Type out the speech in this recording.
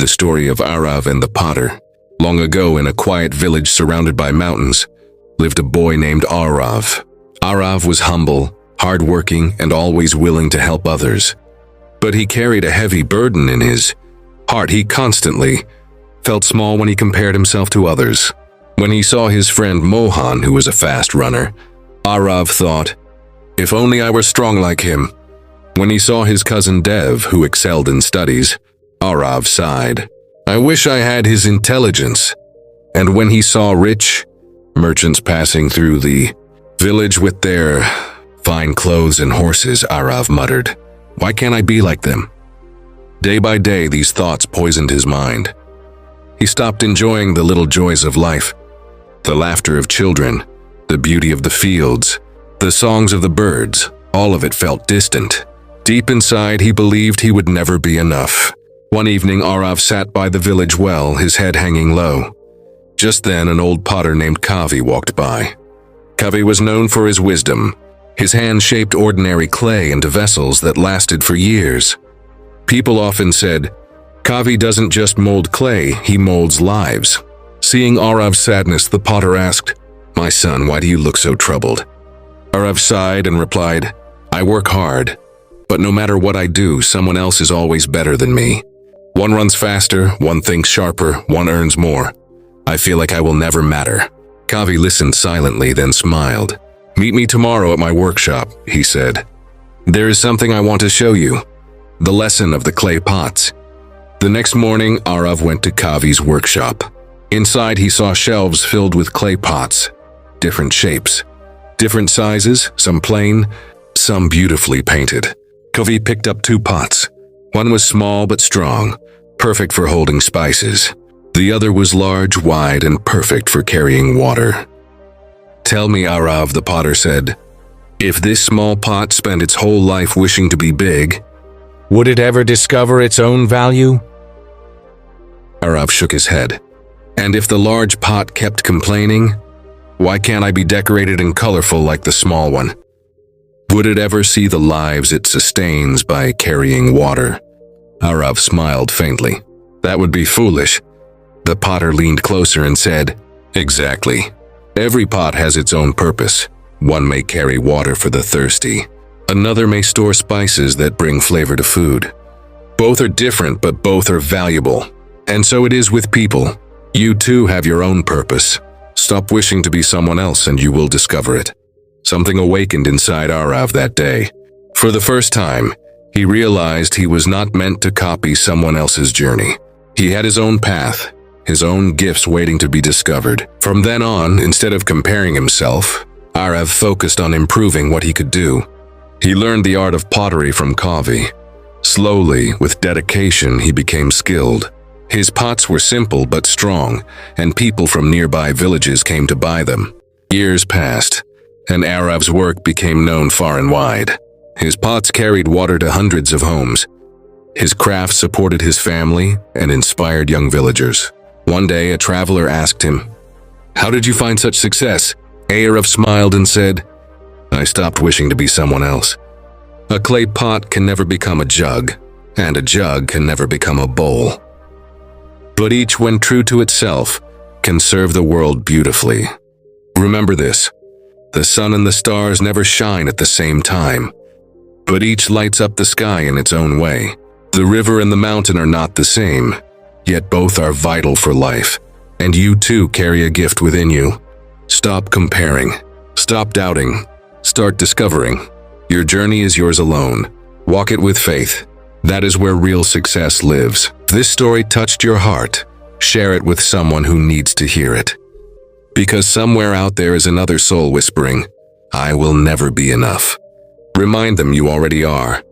story of Arav and the potter. Long ago, in a quiet village surrounded by mountains, lived a boy named Arav. Arav was humble, hardworking, and always willing to help others. But he carried a heavy burden in his heart. He constantly felt small when he compared himself to others. When he saw his friend Mohan, who was a fast runner, Arav thought, "If only I were strong like him." When he saw his cousin Dev, who excelled in studies, Arav sighed, "I wish I had his intelligence." And when he saw rich merchants passing through the village with their fine clothes and horses, Arav muttered, "Why can't I be like them?" Day by day, these thoughts poisoned his mind. He stopped enjoying the little joys of life, the laughter of children, the beauty of the fields, the songs of the birds. All of it felt distant. Deep inside, he believed he would never be enough. One evening, Arav sat by the village well, his head hanging low. Just then, an old potter named Kavi walked by. Kavi was known for his wisdom. His hands shaped ordinary clay into vessels that lasted for years. People often said, "Kavi doesn't just mold clay, he molds lives." Seeing Arav's sadness, the potter asked, "My son, why do you look so troubled?" Arav sighed and replied, "I work hard, but no matter what I do, someone else is always better than me. One runs faster, one thinks sharper, one earns more. I feel like I will never matter." Kavi listened silently, then smiled. "Meet me tomorrow at my workshop," he said. "There is something I want to show you. The lesson of the clay pots." The next morning, Arav went to Kavi's workshop. Inside, he saw shelves filled with clay pots, different shapes, different sizes, some plain, some beautifully painted. Kavi picked up 2 pots. One was small but strong, perfect for holding spices. The other was large, wide, and perfect for carrying water. "Tell me, Arav," the potter said, "if this small pot spent its whole life wishing to be big, would it ever discover its own value?" Arav shook his head. "And if the large pot kept complaining, why can't I be decorated and colorful like the small one? Would it ever see the lives it sustains by carrying water?" Arav smiled faintly. "That would be foolish." The potter leaned closer and said, "Exactly. Every pot has its own purpose. One may carry water for the thirsty. Another may store spices that bring flavor to food. Both are different, but both are valuable. And so it is with people. You too have your own purpose. Stop wishing to be someone else and you will discover it." Something awakened inside Arav that day. For the first time, he realized he was not meant to copy someone else's journey. He had his own path, his own gifts waiting to be discovered. From then on, instead of comparing himself, Arav focused on improving what he could do. He learned the art of pottery from Kavi. Slowly, with dedication, he became skilled. His pots were simple but strong, and people from nearby villages came to buy them. Years passed, and Arav's work became known far and wide. His pots carried water to hundreds of homes. His craft supported his family and inspired young villagers. One day, a traveler asked him, "How did you find such success?" Arav smiled and said, "I stopped wishing to be someone else. A clay pot can never become a jug, and a jug can never become a bowl. But each, when true to itself, can serve the world beautifully. Remember this, the sun and the stars never shine at the same time, but each lights up the sky in its own way. The river and the mountain are not the same, yet both are vital for life, and you too carry a gift within you. Stop comparing, stop doubting, start discovering. Your journey is yours alone. Walk it with faith. That is where real success lives." If this story touched your heart, share it with someone who needs to hear it. Because somewhere out there is another soul whispering, "I will never be enough." Remind them you already are.